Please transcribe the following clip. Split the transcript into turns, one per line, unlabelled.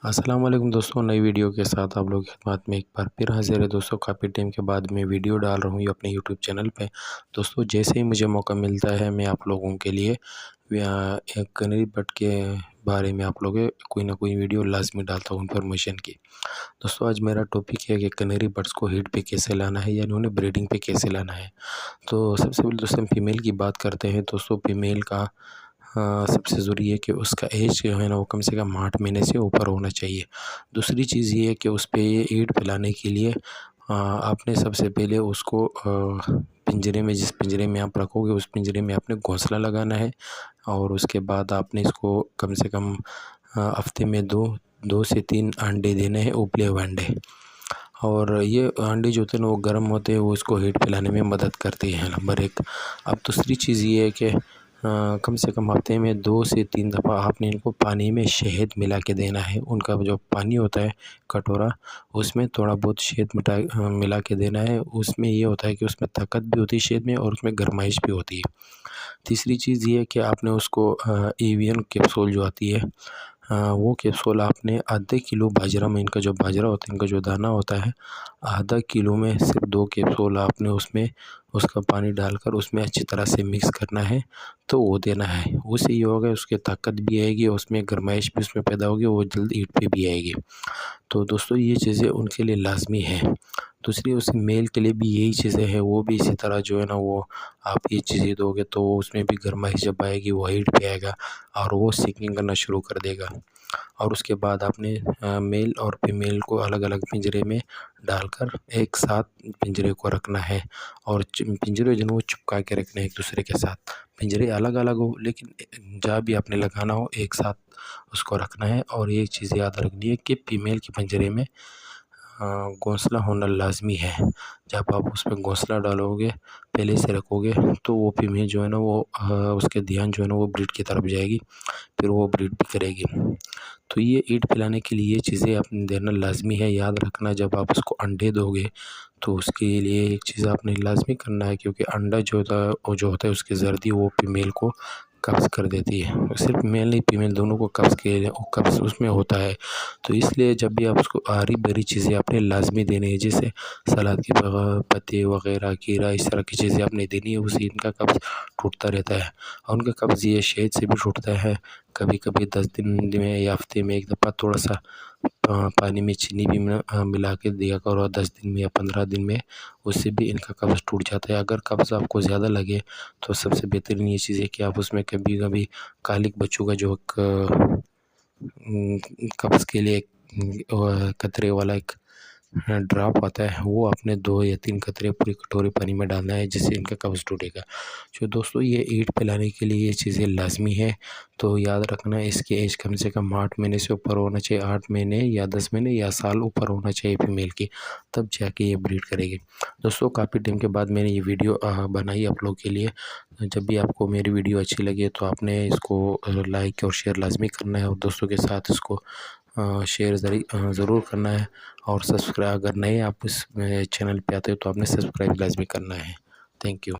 अस्सलाम वालेकुम दोस्तों, नई वीडियो के साथ आप लोगों की खिदमत में एक बार फिर हाज़िर है दोस्तों। काफ़ी टाइम के बाद मैं वीडियो डाल रहा हूँ ये अपने यूट्यूब चैनल पे। दोस्तों जैसे ही मुझे मौका मिलता है मैं आप लोगों के लिए एक कनेरी बर्ड के बारे में आप लोगों कोई ना कोई वीडियो लाजमी डालता हूँ इन्फॉर्मेशन की। दोस्तों आज मेरा टॉपिक है कि कनेरी बर्ड्स को हीट पे कैसे लाना है, यानी उन्हें ब्रीडिंग पे कैसे लाना है। तो सबसे पहले दोस्तों फीमेल की बात करते हैं। दोस्तों फीमेल का सबसे ज़रूरी है कि उसका एज जो है ना वो कम से कम 8 महीने से ऊपर होना चाहिए। दूसरी चीज़ ये है कि उस पे ये ईड पिलाने के लिए आपने सबसे पहले उसको पिंजरे में, जिस पिंजरे में आप रखोगे उस पिंजरे में आपने घोंसला लगाना है। और उसके बाद आपने इसको कम से कम हफ्ते में दो से 3 अंडे देने हैं, उबले हुए अंडे। और ये अंडे जो होते हैं ना वो गर्म होते हैं, वो इसको हीट पिलाने में मदद करती है, नंबर 1। अब दूसरी चीज़ ये है कि कम से कम हफ्ते में 2 से 3 दफ़ा आपने इनको पानी में शहद मिला के देना है। उनका जो पानी होता है कटोरा, उसमें थोड़ा बहुत शहद मिला के देना है। उसमें ये होता है कि उसमें ताकत भी होती है शहद में, और उसमें गर्माइश भी होती है। तीसरी चीज़ ये है कि आपने उसको एवियन कैप्सूल जो आती है, वो कैप्सूल आपने आधे किलो बाजरा में, इनका जो बाजरा होता है, इनका जो दाना होता है, आधा किलो में सिर्फ 2 कैप्सूल आपने उसमें उसका पानी डालकर उसमें अच्छी तरह से मिक्स करना है, तो वो देना है। उससे ये होगा उसकी ताकत भी आएगी, उसमें गर्माइश भी उसमें पैदा होगी, वो जल्द ईट पे भी आएगी। तो दोस्तों ये चीज़ें उनके लिए लाजमी है। दूसरी उस मेल के लिए भी यही चीज़ें हैं, वो भी इसी तरह जो है ना वो आप ये चीज़ें दोगे तो उसमें भी गर्माइश जब आएगी वो हीट पे आएगा और वो सीकिंग करना शुरू कर देगा। और उसके बाद आपने मेल और फीमेल को अलग अलग पिंजरे में डालकर एक साथ पिंजरे को रखना है। और पिंजरे जो है वो चिपका के रखने हैं एक दूसरे के साथ। पिंजरे अलग अलग हो लेकिन जहाँ भी आपने लगाना हो एक साथ उसको रखना है। और ये चीज़ याद रखनी है कि फीमेल के पिंजरे में घोंसला होना लाजमी है। जब आप उसमें घोंसला डालोगे, पहले से रखोगे, तो वो फीमेल जो है ना वो उसके ध्यान जो है ना वो ब्रीड की तरफ जाएगी, फिर वो ब्रीड भी करेगी। तो ये ईट पिलाने के लिए ये चीज़ें आपने देना लाजमी है। याद रखना जब आप उसको अंडे दोगे तो उसके लिए एक चीज़ आपने लाजमी करना है, क्योंकि अंडा जो होता है उसकी जर्दी वो फीमेल को कब्ज़ कर देती है। सिर्फ मेल नहीं फीमेल दोनों को कब्ज़ उसमें होता है। तो इसलिए जब भी आप उसको हरी भरी चीज़ें आपने लाजमी देनी है, जैसे सलाद के पत्ते वगैरह, खीरा, इस तरह की चीज़ें आपने देनी है। उससे इनका कब्ज़ टूटता रहता है। और उनका कब्ज़ ये शहद से भी टूटता है। कभी कभी 10 दिन में या हफ्ते में एक दफ़ा थोड़ा सा पानी में चीनी भी मिला के दिया करो, 10 दिन में या 15 दिन में, उससे भी इनका कब्ज़ टूट जाता है। अगर कब्ज़ आपको ज़्यादा लगे तो सबसे बेहतरीन ये चीज़ है कि आप उसमें कभी कभी कालिक बच्चों का जो कब्ज़ के लिए कतरे वाला एक ड्रॉप आता है, वो आपने 2 या 3 कतरे पूरी कटोरी पानी में डालना है, जिससे इनका कब्ज़ टूटेगा। जो दोस्तों ये ईट पिलाने के लिए ये चीज़ें लाजमी है। तो याद रखना इसकी एज कम से कम 8 महीने से ऊपर होना चाहिए। 8 महीने या 10 महीने या साल ऊपर होना चाहिए फीमेल की, तब जाके ये ब्रीड करेगी। दोस्तों काफ़ी टाइम के बाद मैंने ये वीडियो बनाई आप लोगों के लिए। जब भी आपको मेरी वीडियो अच्छी लगे तो आपने इसको लाइक और शेयर लाजमी करना है, और दोस्तों के साथ इसको शेयर ज़रूर करना है। और सब्सक्राइब, अगर नए आप इस चैनल पे आते हो तो आपने सब्सक्राइब लाजमी करना है। Thank you.